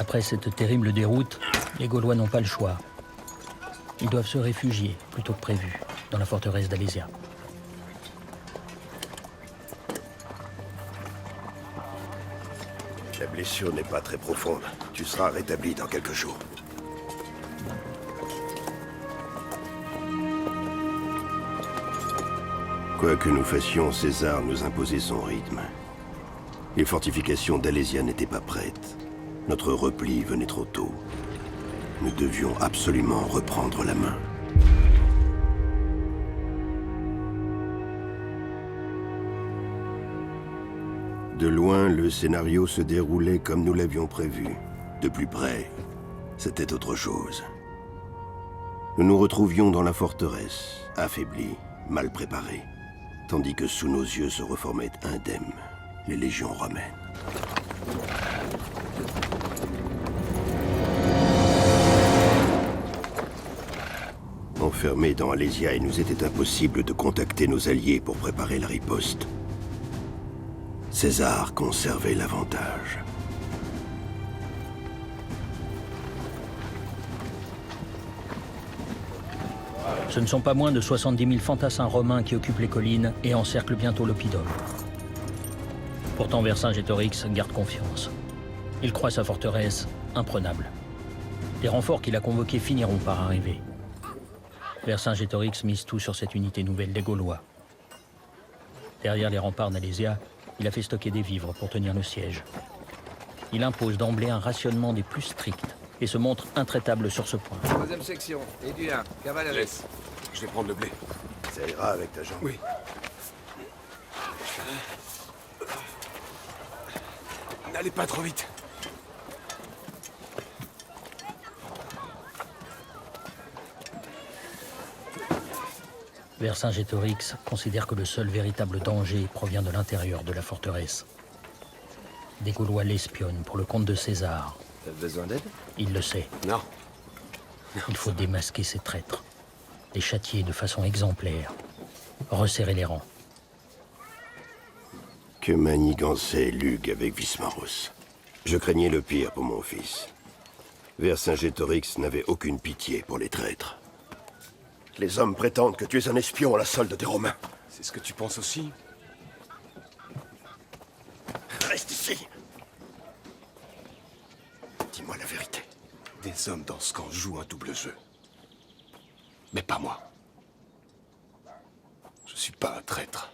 Après cette terrible déroute, les Gaulois n'ont pas le choix. Ils doivent se réfugier, plutôt que prévu, dans la forteresse d'Alésia. La blessure n'est pas très profonde. Tu seras rétabli dans quelques jours. Quoi que nous fassions, César nous imposait son rythme. Les fortifications d'Alésia n'étaient pas prêtes. Notre repli venait trop tôt. Nous devions absolument reprendre la main. De loin, le scénario se déroulait comme nous l'avions prévu. De plus près, c'était autre chose. Nous nous retrouvions dans la forteresse, affaiblis, mal préparés, tandis que sous nos yeux se reformaient indemnes les légions romaines. Enfermés dans Alésia, il nous était impossible de contacter nos alliés pour préparer la riposte. César conservait l'avantage. Ce ne sont pas moins de 70 000 fantassins romains qui occupent les collines et encerclent bientôt l'Oppidum. Pourtant, Vercingétorix garde confiance. Il croit sa forteresse imprenable. Les renforts qu'il a convoqués finiront par arriver. Vercingétorix mise tout sur cette unité nouvelle des Gaulois. Derrière les remparts d'Alésia, il a fait stocker des vivres pour tenir le siège. Il impose d'emblée un rationnement des plus stricts et se montre intraitable sur ce point. Troisième section, et du 1, cavalerie. Je vais prendre le blé. Ça ira avec ta jambe. Oui. N'allez pas trop vite. Vercingétorix considère que le seul véritable danger provient de l'intérieur de la forteresse. Des Gaulois l'espionnent pour le compte de César. T'as besoin d'aide? Il le sait. Non. Il faut démasquer ces traîtres, les châtier de façon exemplaire, resserrer les rangs. Que manigançait Lug avec Vismaros. Je craignais le pire pour mon fils. Vercingétorix n'avait aucune pitié pour les traîtres. Les hommes prétendent que tu es un espion à la solde des Romains. C'est ce que tu penses aussi? Reste ici. Dis-moi la vérité. Des hommes dans ce camp jouent un double jeu. Mais pas moi. Je suis pas un traître.